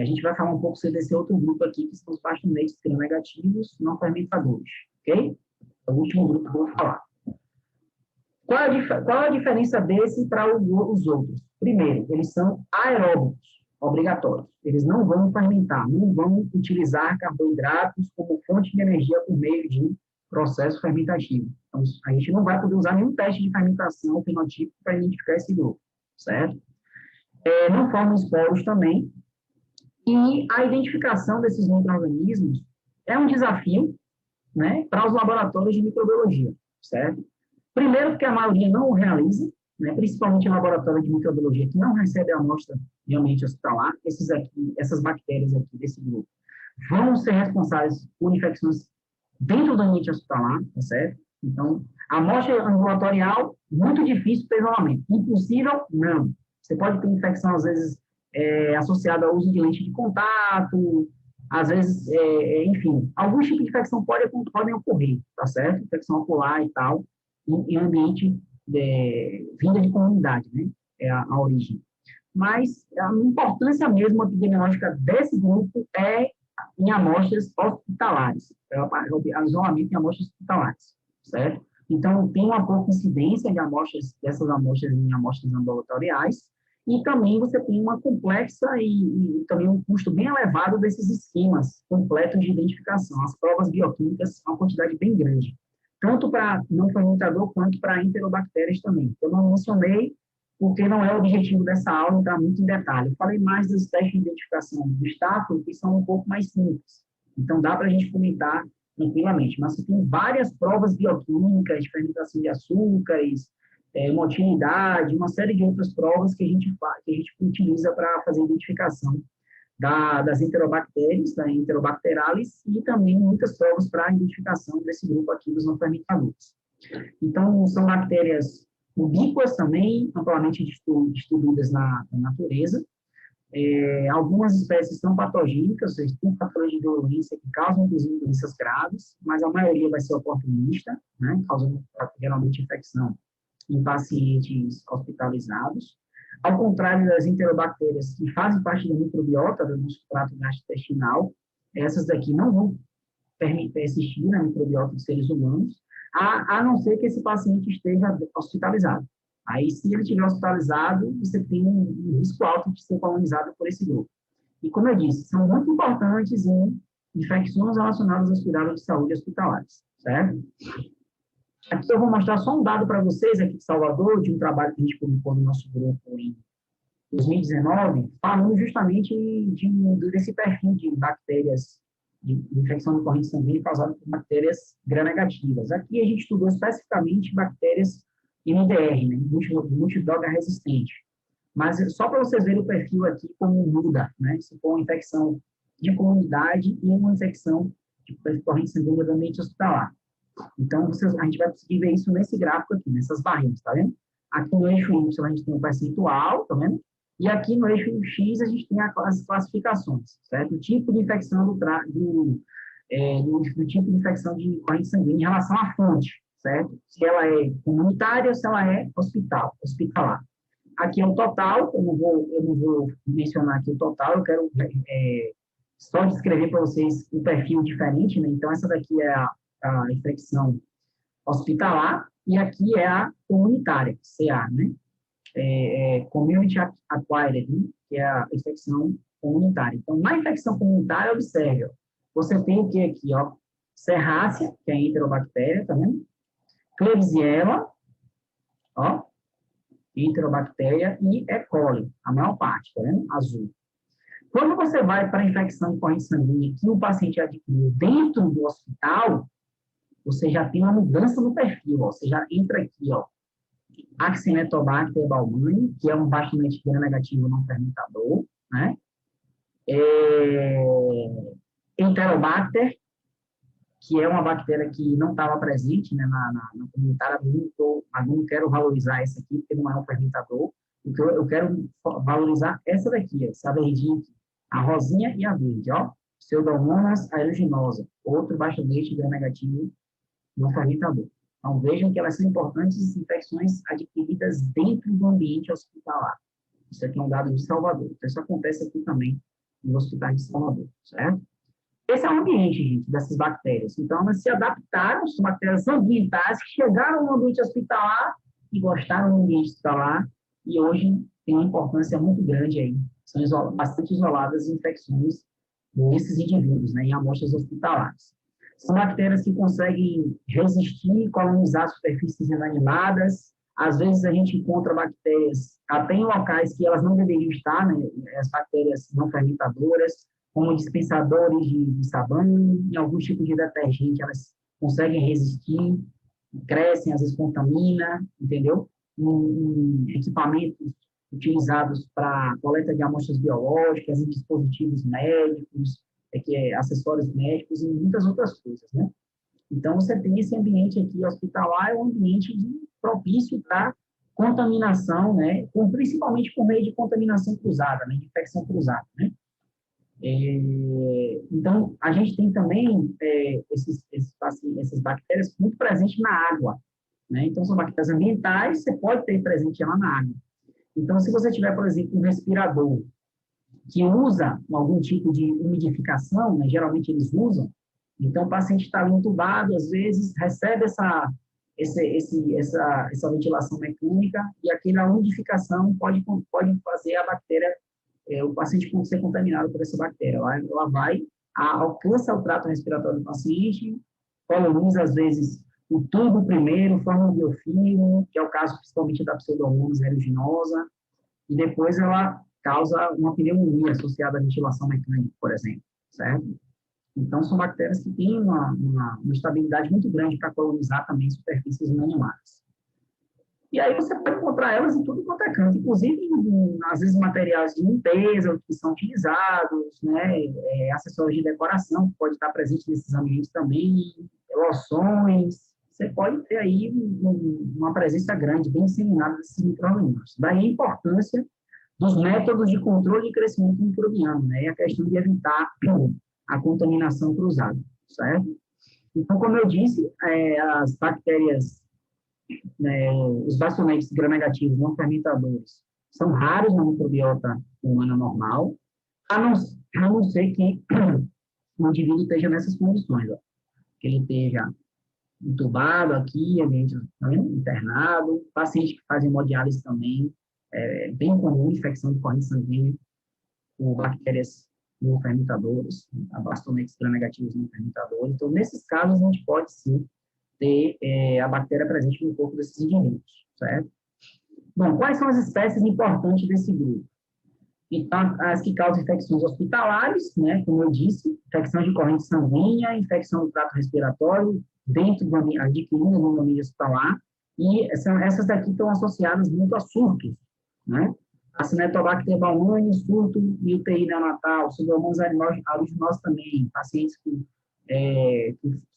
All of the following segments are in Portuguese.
gente vai falar um pouco sobre esse outro grupo aqui, que são os bastonetes gram-negativos não fermentadores, ok? É o último grupo que eu vou falar. Qual a diferença desse para os outros? Primeiro, eles são aeróbicos, obrigatórios. Eles não vão fermentar, não vão utilizar carboidratos como fonte de energia por meio de processo fermentativo. Então, a gente não vai poder usar nenhum teste de fermentação fenotípico para identificar esse grupo, certo? Não formam esporos também. E a identificação desses micro-organismos é um desafio, né, para os laboratórios de microbiologia, certo? Primeiro, porque a maioria não o realiza, né, principalmente em laboratório de microbiologia, que não recebe a amostra de ambiente hospitalar. Essas bactérias aqui desse grupo vão ser responsáveis por infecções dentro do ambiente hospitalar, tá certo? Então, a amostra ambulatorial, muito difícil ter isolamento. Impossível? Não. Você pode ter infecção, às vezes, associada ao uso de lente de contato, às vezes, enfim, alguns tipos de infecção podem ocorrer, tá certo? Infecção ocular e tal, em ambiente vinda de comunidade, né? É a origem. Mas a importância mesmo epidemiológica desse grupo é em amostras hospitalares, o isolamento em amostras hospitalares, certo? Então, tem uma pouca incidência de dessas amostras em amostras ambulatoriais, e também você tem uma complexa e também um custo bem elevado desses esquemas completos de identificação. As provas bioquímicas, uma quantidade bem grande, tanto para não fermentador quanto para enterobactérias também. Eu não mencionei, porque não é o objetivo dessa aula entrar muito em detalhe. Eu falei mais dos testes de identificação do estáfilo, que são um pouco mais simples. Então, dá para a gente comentar tranquilamente. Mas você tem várias provas bioquímicas, de fermentação de açúcares, motilidade, uma série de outras provas que a gente utiliza para fazer a identificação das enterobactérias, da enterobacterales, e também muitas provas para a identificação desse grupo aqui dos não fermentadores. Então, são bactérias ubíquas também, amplamente distribuídas na natureza. Algumas espécies são patogênicas, ou seja, tem fatores de violência que causam, inclusive, doenças graves, mas a maioria vai ser oportunista, né, causando geralmente infecção em pacientes hospitalizados. Ao contrário das enterobactérias, que fazem parte da microbiota do nosso trato gastrointestinal, essas daqui não vão persistir na microbiota dos seres humanos, a não ser que esse paciente esteja hospitalizado. Aí, se ele estiver hospitalizado, você tem um risco alto de ser colonizado por esse grupo. E, como eu disse, são muito importantes em infecções relacionadas aos cuidados de saúde hospitalares, certo? Aqui eu vou mostrar só um dado para vocês aqui de Salvador, de um trabalho que a gente publicou no nosso grupo em 2019, falando justamente desse perfil de bactérias de infecção de corrente sanguínea causada por bactérias gram-negativas. Aqui a gente estudou especificamente bactérias MDR, né, multidroga resistente. Mas só para vocês verem o perfil aqui como muda, né, se for uma infecção de comunidade e uma infecção de corrente sanguínea do ambiente hospitalar. Então, a gente vai conseguir ver isso nesse gráfico aqui, nessas barrinhas, tá vendo? Aqui no eixo Y a gente tem o percentual, tá vendo? E aqui no eixo X a gente tem as classificações, certo? O tipo de infecção do tipo de infecção de corrente sanguínea em relação à fonte, certo? Se ela é comunitária ou se ela é hospitalar. Aqui é o total, eu não vou mencionar aqui o total, eu quero só descrever para vocês um perfil diferente, né? Então, essa daqui é a infecção hospitalar, e aqui é a comunitária, CA, né? Community Acquired, né? Que é a infecção comunitária. Então, na infecção comunitária, observe, ó, você tem o que aqui, ó? Serrácea, que é a enterobactéria, tá vendo? Klebsiella, ó, enterobactéria, e E. coli, a maior parte, tá vendo? Azul. Quando você vai para a infecção de corrente sanguínea que o paciente adquiriu dentro do hospital, você já tem uma mudança no perfil, ó. Você já entra aqui, ó, Acinetobacter baumannii, que é um bastonete gram-negativo não fermentador, né? Enterobacter, que é uma bactéria que não estava presente, né, na comunitária, mas não quero valorizar essa aqui, porque não é um fermentador. Então, eu quero valorizar essa daqui, essa verdinha aqui, a rosinha e a verde, ó. Pseudomonas aeruginosa, outro bastonete gram-negativo no fermentador. Então, vejam que elas são importantes infecções adquiridas dentro do ambiente hospitalar. Isso aqui é um dado de Salvador. Então, isso acontece aqui também nos hospitais de Salvador, certo? Esse é o ambiente, gente, dessas bactérias. Então, elas se adaptaram, são bactérias ambientais que chegaram no ambiente hospitalar e gostaram do ambiente hospitalar e hoje tem uma importância muito grande aí. São bastante isoladas em infecções desses indivíduos, né, em amostras hospitalares. São bactérias que conseguem resistir e colonizar superfícies inanimadas. Às vezes a gente encontra bactérias até em locais que elas não deveriam estar, né, as bactérias não fermentadoras, como dispensadores de sabão, em alguns tipos de detergente, elas conseguem resistir, crescem, às vezes contamina, entendeu? Em equipamentos utilizados para coleta de amostras biológicas, em dispositivos médicos, acessórios médicos e muitas outras coisas, né? Então, você tem esse ambiente aqui hospitalar, é um ambiente propício para contaminação, né? Principalmente por meio de contaminação cruzada, né? De infecção cruzada, né? Então, a gente tem também essas bactérias muito presentes na água, né? Então, são bactérias ambientais, você pode ter presente ela na água. Então, se você tiver, por exemplo, um respirador que usa algum tipo de umidificação, né? Geralmente eles usam, então o paciente está ali entubado, às vezes recebe essa ventilação mecânica e aquela umidificação pode fazer a bactéria, o paciente ser contaminado por essa bactéria. Ela alcança o trato respiratório do paciente, coloniza, às vezes, o tubo primeiro, forma um biofilme, que é o caso principalmente da Pseudomonas aeruginosa, e depois ela causa uma pneumonia associada à ventilação mecânica, por exemplo, certo? Então, são bactérias que têm uma estabilidade muito grande para colonizar também superfícies inanimadas. E aí você pode encontrar elas em tudo quanto é canto, inclusive, às vezes, materiais de limpeza que são utilizados, né? Acessórios de decoração, que pode estar presente nesses ambientes também, loções. Você pode ter aí uma presença grande, bem disseminada desses micro-organismos. Daí a importância dos métodos de controle de crescimento microbiano, né? E a questão de evitar a contaminação cruzada, certo? Então, como eu disse, as bactérias, né, os bastonetes gram-negativos não fermentadores são raros na microbiota humana normal, a não ser que o indivíduo esteja nessas condições, ó, que ele esteja entubado aqui, ambiente, tá vendo? Internado, pacientes que fazem hemodiálise também, bem comum, infecção de corrente sanguínea por bactérias não fermentadoras, bastonetes gram-negativos não fermentadores. Então, nesses casos, a gente pode, sim, ter a bactéria presente no corpo desses indivíduos, certo? Bom, quais são as espécies importantes desse grupo? Então, as que causam infecções hospitalares, né, como eu disse, infecção de corrente sanguínea, infecção do trato respiratório, dentro do ambiente, adquirindo no ambiente hospitalar, e essas daqui estão associadas muito a surtos, né? Acinetobacter baumannii, surto e UTI neonatal, Pseudomonas aeruginosa também, pacientes que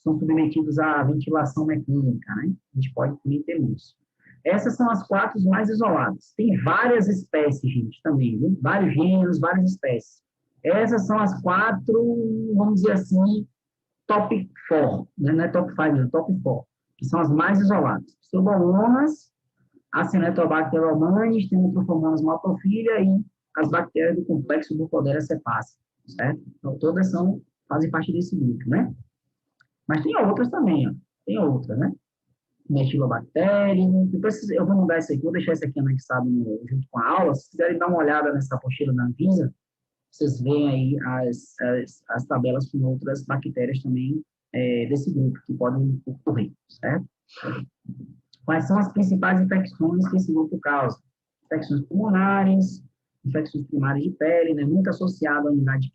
são submetidos à ventilação mecânica, né? A gente pode também ter isso. Essas são as 4 mais isoladas. Tem várias espécies, gente, também, viu? Vários gêneros, várias espécies. Essas são as 4, vamos dizer assim, top 4, né? Não é top 5, não, top 4, que são as mais isoladas. Pseudomonas, Acinetobacter baumannii, tem Tropomonas maltophilia e as bactérias do complexo Burkholderia cepacia, certo? Então, todas fazem parte desse grupo, né? Mas tem outras também, ó. Tem outras, né? Metilobacterium. Depois eu vou mudar isso aqui, vou deixar isso aqui anexado junto com a aula. Se quiserem dar uma olhada nessa apostila da Anvisa, vocês veem aí as tabelas com outras bactérias também desse grupo que podem ocorrer, certo? Quais são as principais infecções que esse grupo causa? Infecções pulmonares, infecções primárias de pele, né, muito associado à unidade de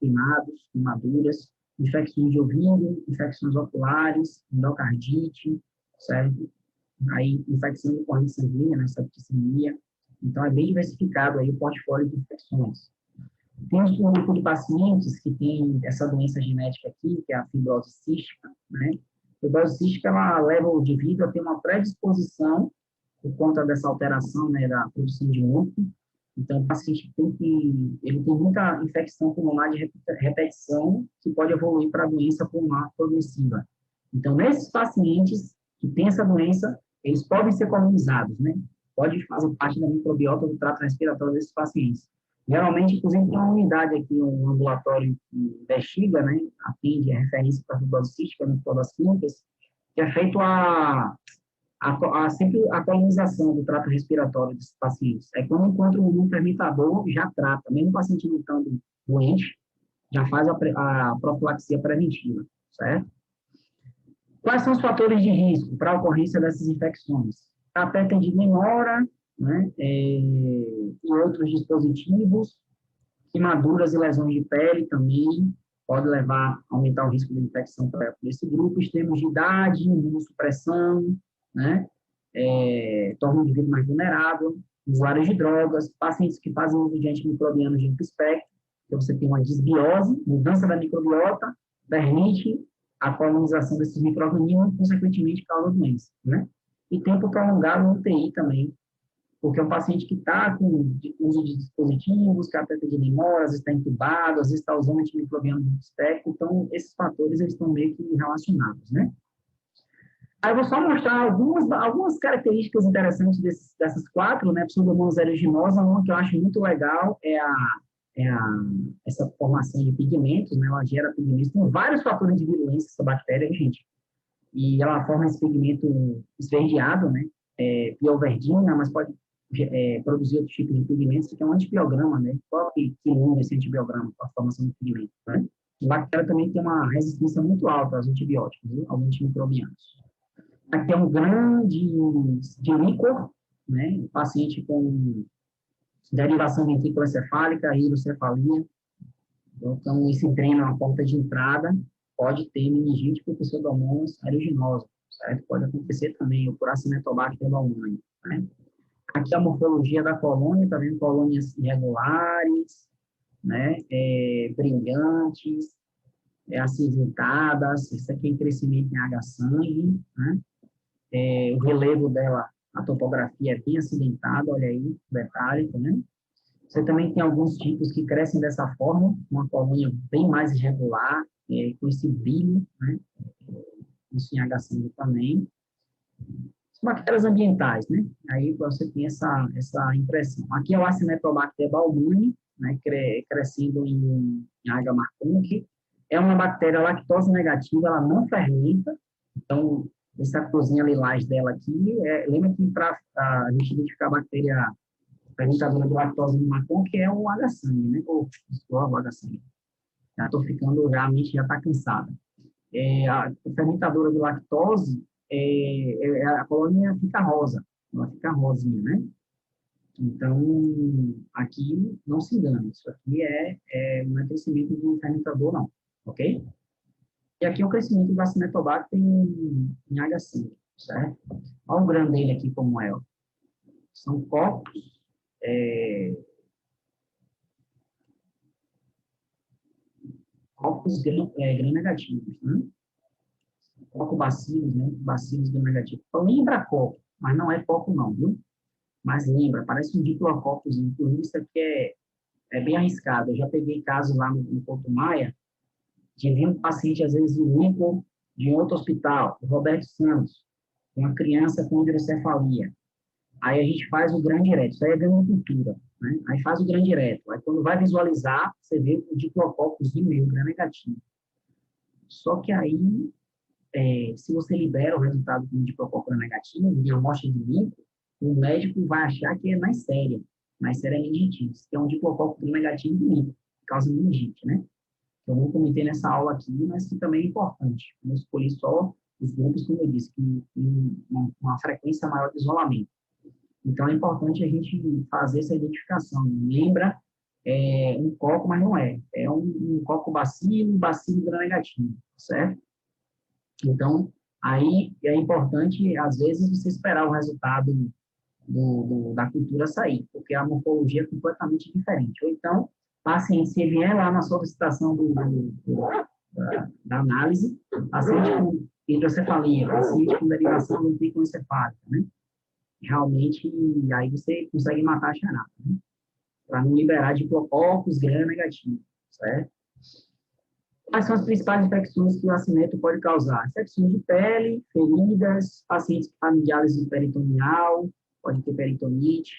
queimaduras, infecções de ouvido, infecções oculares, endocardite, certo? Aí, infecção de corrente sanguínea, né, septicemia. Então, é bem diversificado aí o portfólio de infecções. Tem um grupo de pacientes que tem essa doença genética aqui, que é a fibrose cística, né? A fibrose cística, ela leva o indivíduo a ter uma predisposição por conta dessa alteração, né, da produção de muco. Então, o paciente ele tem muita infecção pulmonar de repetição que pode evoluir para a doença pulmonar progressiva. Então, nesses pacientes que têm essa doença, eles podem ser colonizados, né? Pode fazer parte da microbiota do trato respiratório desses pacientes. Geralmente, inclusive, tem uma unidade aqui, um ambulatório que investiga, né, atende a referência para a tuberculose cística, no Hospital das Clínicas, que é feito sempre a colonização do trato respiratório desses pacientes. Aí, quando encontra um fermentador, já trata, mesmo o paciente não estando doente, já faz a profilaxia preventiva, certo? Quais são os fatores de risco para a ocorrência dessas infecções? A PET de demora, né, e outros dispositivos, queimaduras e lesões de pele também pode levar a aumentar o risco de infecção para esse grupo, extremos de idade, imunossupressão, né, torna o indivíduo mais vulnerável, usuários de drogas, pacientes que fazem uso de antimicrobianos de amplo espectro, que você tem uma desbiose, mudança da microbiota, permite a colonização desses micro-organismos, consequentemente causa doença, né? E tempo prolongado no UTI também, porque é um paciente que está com uso de dispositivos, que até tem demora, às vezes está entubado, às vezes está usando antimicrobiano de espectro, então esses fatores eles estão meio que relacionados, né? Aí eu vou só mostrar algumas características interessantes dessas quatro, né? Pseudomonas aeruginosa, uma que eu acho muito legal essa formação de pigmentos, né? Ela gera pigmentos, tem vários fatores de virulência essa bactéria, gente, e ela forma esse pigmento esverdeado, né? Pioverdina, mas pode produzir outro tipo de pigmentos, que é um antibiograma, né? Qual que muda esse antibiograma para a formação de pigmento, né? A bactéria também tem uma resistência muito alta aos antibióticos, viu? Aos antimicrobianos. Aqui é um grande de líquor, né? O paciente com derivação ventriculoencefálica, hidrocefalia. Então, esse dreno na porta de entrada pode ter meningite por pseudomonas aeruginosa, certo? Pode acontecer também o por Acinetobacter baumannii, né? Aqui a morfologia da colônia, tá vendo? Colônias irregulares, né? Brilhantes, acinzentadas, isso aqui é crescimento em H-sangue, né? O relevo dela, a topografia é bem acidentada, olha aí, o detalhe, tá vendo? Você também tem alguns tipos que crescem dessa forma, uma colônia bem mais irregular, com esse brilho, né? Isso em H-sangue também. Bactérias ambientais, né? Aí você tem essa impressão. Aqui é o Acinetobacter baumannii, né? Crescendo em H-marcunque. É uma bactéria lactose negativa, ela não fermenta. Então, essa corzinha lilás dela aqui, lembra que para a gente identificar a bactéria fermentadora de lactose no marcunque é o H-sangue, né? Ou o H-sangue. Já estou ficando, a mente já está cansada. A fermentadora de lactose, a colônia fica rosa, ela fica rosinha, né? Então, aqui, não se engane, isso aqui não é crescimento de um fermentador, não, ok? E aqui é o crescimento do Acinetobacter em H5, certo? Olha o grão dele aqui como é, ó. São copos, gram-negativos, né? Copo bacilos, né? Bacilos gram-negativos. Então, lembra copo, mas não é copo não, viu? Mas lembra, parece um diplococcus, inclusive isso aqui é bem arriscado. Eu já peguei casos lá no Porto Maia, de vir um paciente, às vezes, único de outro hospital, o Roberto Santos, uma criança com hidrocefalia. Aí a gente faz o grande direto, isso aí é ganocultura, né? Aí faz o grande direto. Aí quando vai visualizar, você vê o diplococcus meio gram-negativo. Só que aí, se você libera o resultado com o diplococcus negativo, de amostra de limpo, o médico vai achar que é mais séria é meningite, que é um diplococcus negativo de limpo, que causa meningite, né? Eu não comentei nessa aula aqui, mas que também é importante. Eu escolhi só os grupos, como eu disse, que tem uma frequência maior de isolamento. Então, é importante a gente fazer essa identificação. Lembra um copo, mas não é. É um copo bacilo gram-negativo, certo? Então, aí é importante, às vezes, você esperar o resultado da cultura sair, porque a morfologia é completamente diferente. Ou então, paciente, se vier lá na solicitação da análise, paciente com hidrocefalia, paciente com derivação ventriculoencefálica, né? Realmente, aí você consegue matar a charada, né? Para não liberar diplococcus gram-negativo, certo? Quais são as principais infecções que o acineto pode causar? Infecções de pele, feridas, pacientes que fazem diálise peritoneal, pode ter peritonite,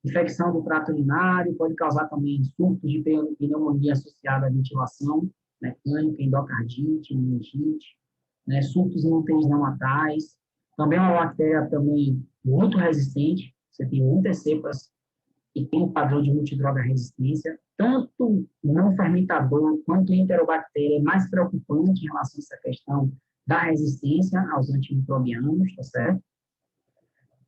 Infecção do trato urinário, pode causar também surtos de pneumonia associada à ventilação mecânica, endocardite, meningite, né, surtos em UTIs neonatais. Também é uma bactéria também muito resistente, você tem muitas cepas e tem um padrão de multidroga resistência, tanto não fermentador quanto enterobactéria é mais preocupante em relação a essa questão da resistência aos antimicrobianos, tá certo?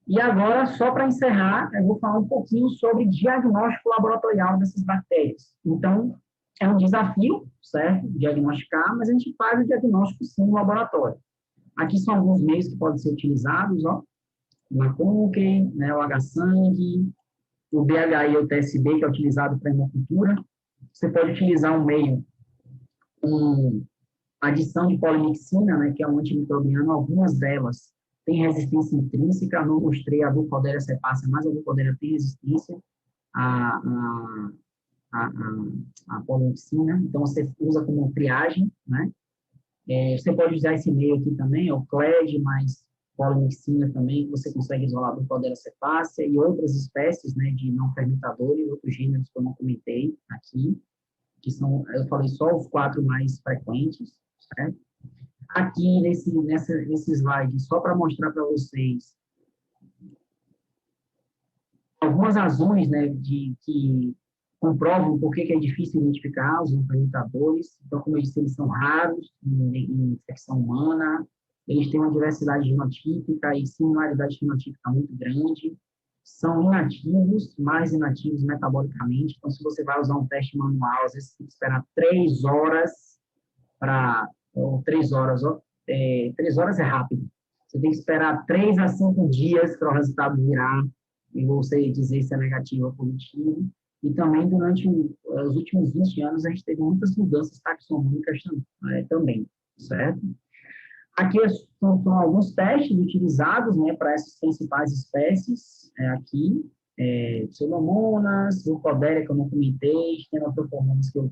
E agora, só para encerrar, eu vou falar um pouquinho sobre diagnóstico laboratorial dessas bactérias. Então, é um desafio, certo? Diagnosticar, mas a gente faz o diagnóstico sim no laboratório. Aqui são alguns meios que podem ser utilizados, ó. O Maconque, né, o H-Sangue, o BHI ou TSB, que é utilizado para hemocultura. Você pode utilizar um meio com adição de polimixina, né, que é um antimicrobiano, algumas delas têm resistência intrínseca, não mostrei a Burkholderia cepacia, mas a Burkholderia tem resistência à polimixina, então você usa como triagem, né? Você pode usar esse meio aqui também, é o CLED, mais polimixina também, que você consegue isolar a Burkholderia cepacia e outras espécies, né, de não fermentadores, outros gêneros que eu não comentei aqui, que são, eu falei só os 4 mais frequentes, certo? Aqui nesse slide, só para mostrar para vocês algumas razões, né, que comprovam por que é difícil identificar os fermentadores. Então, como eu disse, eles são raros em infecção humana, eles têm uma diversidade genotípica e similaridade fenotípica muito grande, são inativos, mais inativos metabolicamente. Então, se você vai usar um teste manual, às vezes você tem que esperar 3 horas para... 3 horas, 3 horas é rápido. Você tem que esperar 3 a 5 dias para o resultado virar e você dizer se é negativo ou positivo. E também, durante os últimos 20 anos, a gente teve muitas mudanças taxonômicas também, certo? Aqui são alguns testes utilizados, né, para essas principais espécies, aqui, Pseudomonas, Burkholderia, que eu não comentei, Stenotrophomonas, que eu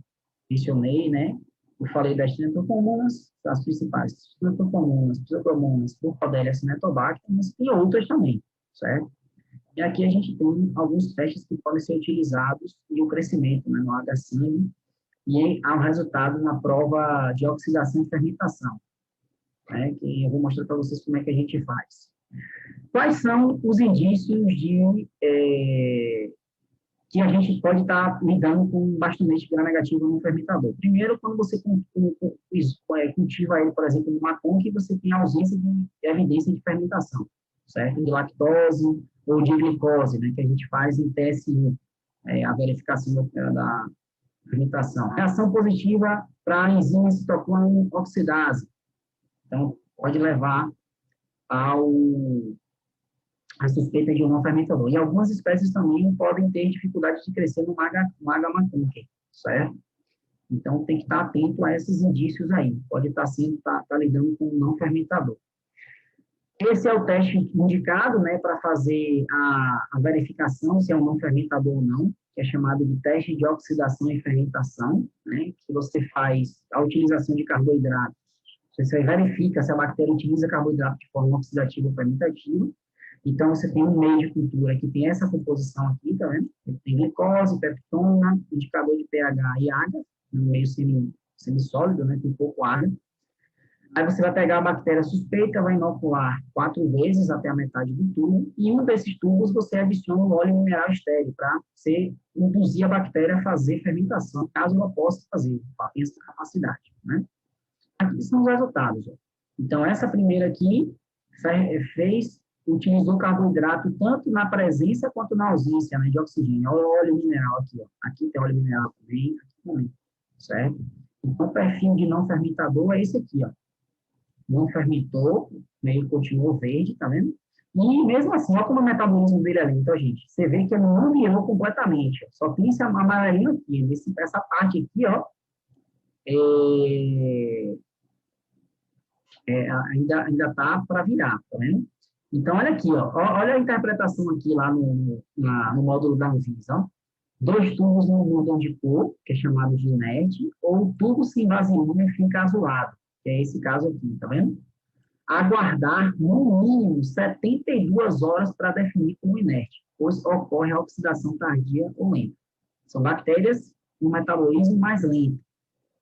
mencionei, né, eu falei das Stenotrophomonas, as principais, Stenotrophomonas, Pseudomonas, Burkholderia, Cinetobacter, e outras também, certo? E aqui a gente tem alguns testes que podem ser utilizados e o crescimento, né, no H-Sangue, e há um resultado na prova de oxidação e fermentação, né, que eu vou mostrar para vocês como é que a gente faz. Quais são os indícios de que a gente pode estar lidando com bastonete gram-negativo no fermentador? Primeiro, quando você cultiva ele, por exemplo, numa conque, você tem ausência de evidência de fermentação, certo? De lactose ou de glicose, né, que a gente faz em TSI, a verificação da fermentação. Reação positiva para a enzima citocromo oxidase. Então, pode levar a suspeita de um não fermentador. E algumas espécies também podem ter dificuldade de crescer no Maga-Maconque, certo? Então, tem que estar atento a esses indícios aí. Pode estar lidando com um não fermentador. Esse é o teste indicado, né, para fazer a verificação se é um não fermentador ou não, que é chamado de teste de oxidação e fermentação, né, que você faz a utilização de carboidratos. Você verifica se a bactéria utiliza carboidrato de forma oxidativa ou fermentativa. Então, você tem um meio de cultura que tem essa composição aqui, tá vendo? Ele tem glicose, peptona, indicador de pH e água, no meio semissólido, né, com pouco água. Aí você vai pegar a bactéria suspeita, vai inocular 4 vezes até a metade do tubo, e em um desses tubos você adiciona um óleo mineral estéril para você induzir a bactéria a fazer fermentação, caso ela possa fazer, ela tem essa capacidade, né? Aqui são os resultados. Ó. Então, essa primeira aqui utilizou carboidrato tanto na presença quanto na ausência, né, de oxigênio. Olha o óleo mineral aqui, ó. Aqui tem óleo mineral também, aqui também, certo? Então, o perfil de não fermentador é esse aqui, ó. Não fermentou, meio continuou verde, tá vendo? E mesmo assim, olha como o metabolismo dele é lento, gente. Você vê que ele não virou completamente, ó. Só tem esse amarelinho aqui, essa parte aqui, ó, ainda tá para virar, tá vendo? Então, olha aqui, ó, olha a interpretação aqui lá no módulo da Anvisa, ó. 2 tubos não mudam de cor, que é chamado de inerte, ou tubo sem vaselina e fim casulado, que é esse caso aqui, tá vendo? aguardar no mínimo 72 horas para definir como inerte, pois ocorre a oxidação tardia ou lenta. São bactérias com metabolismo mais lento.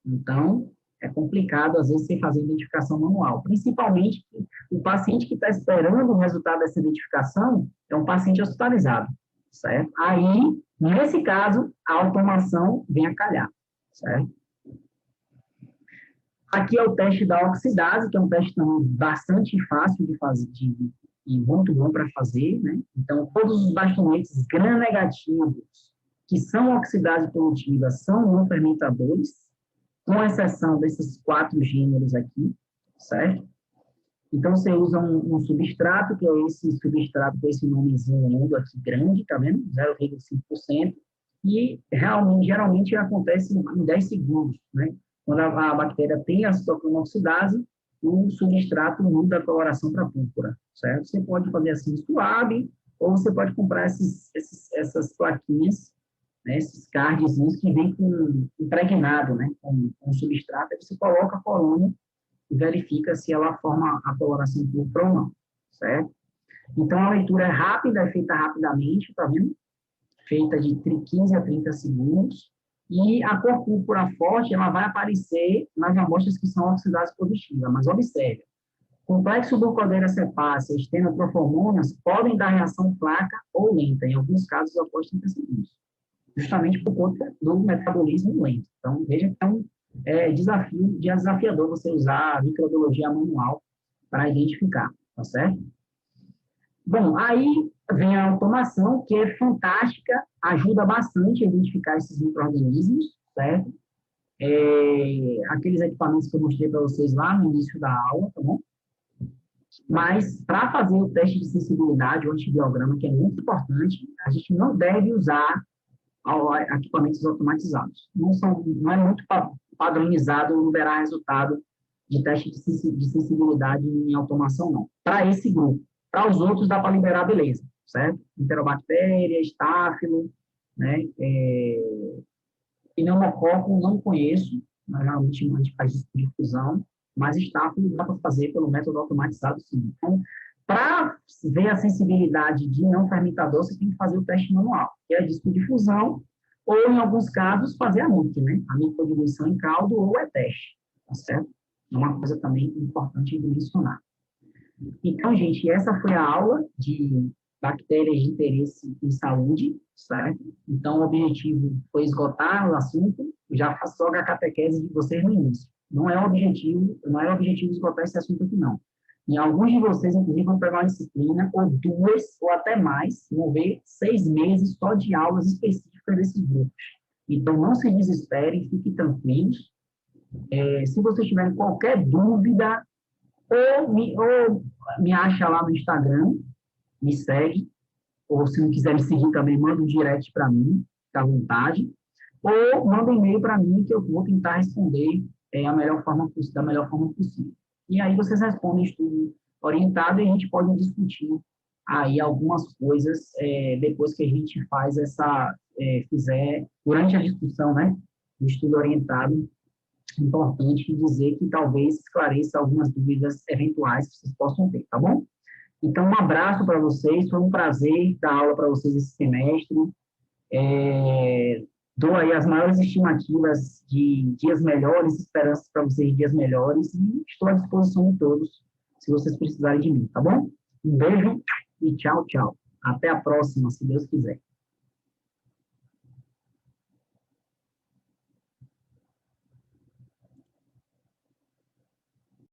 Então, é complicado, às vezes, você fazer identificação manual. Principalmente, o paciente que está esperando o resultado dessa identificação é um paciente hospitalizado, certo? Aí, nesse caso, a automação vem a calhar, certo? Aqui é o teste da oxidase, que é um teste também bastante fácil de fazer, e muito bom para fazer, né? Então, todos os bastonetes gram-negativos que são oxidase produtivas são não fermentadores, com exceção desses 4 gêneros aqui, certo? Então, você usa um substrato, que é esse substrato com esse nomezinho longo aqui, grande, tá vendo? 0,5%, e realmente, geralmente acontece em 10 segundos, né? Quando a bactéria tem a citocromoxidase, o substrato muda a coloração para púrpura, certo? Você pode fazer assim suave, ou você pode comprar essas plaquinhas, né, esses cardzinhos que vêm impregnado, né, com substrato, aí você coloca a colônia e verifica se ela forma a coloração púrpura ou não, certo? Então, a leitura é rápida, é feita rapidamente, tá vendo? Feita de 15 a 30 segundos, e a cor púrpura forte, ela vai aparecer nas amostras que são oxidase positiva, mas observe, complexo glucodeira cepaceae, estenotrofomonas podem dar reação fraca ou lenta, em alguns casos após 30 segundos, justamente por conta do metabolismo lento. Então, veja que é um desafiador você usar a microbiologia manual para identificar, tá certo? Bom, aí vem a automação, que é fantástica, ajuda bastante a identificar esses micro-organismos, certo? Aqueles equipamentos que eu mostrei para vocês lá no início da aula, tá bom? Mas, para fazer o teste de sensibilidade, o antibiograma, que é muito importante, a gente não deve usar equipamentos automatizados. Não é muito padronizado liberar resultado de teste de sensibilidade em automação, não. Para esse grupo. Para os outros, dá para liberar, beleza, certo? Enterobactéria, estáfilo, né? Pneumococo, não conheço, geralmente a gente faz isso de difusão, mas estáfilo dá para fazer pelo método automatizado, sim. Então, para ver a sensibilidade de não fermentador, você tem que fazer o teste manual, que é disco de fusão, ou, em alguns casos, fazer a MIC, né? A microdiluição em caldo ou teste, tá certo? É uma coisa também importante de mencionar. Então, gente, essa foi a aula de bactérias de interesse em saúde, certo? Então, o objetivo foi esgotar o assunto, já faço logo a catequese de vocês no início. Não é o objetivo esgotar esse assunto aqui, não. E alguns de vocês, inclusive, vão pegar uma disciplina, ou 2, ou até mais, vão ver 6 meses só de aulas específicas desses grupos. Então, não se desesperem, fiquem tranquilos. Se vocês tiverem qualquer dúvida, ou me acha lá no Instagram, me segue, ou se não quiser me seguir também, manda um direct para mim, fica à vontade, ou manda um e-mail para mim, que eu vou tentar responder da melhor forma possível. E aí vocês respondem estudo orientado e a gente pode discutir aí algumas coisas depois que a gente faz fizer, durante a discussão, né, do estudo orientado, importante dizer que talvez esclareça algumas dúvidas eventuais que vocês possam ter, tá bom? Então, um abraço para vocês, foi um prazer dar aula para vocês esse semestre. Dou aí as maiores estimativas de dias melhores, esperanças para vocês de dias melhores, e estou à disposição de todos, se vocês precisarem de mim, tá bom? Um beijo e tchau, tchau. Até a próxima, se Deus quiser.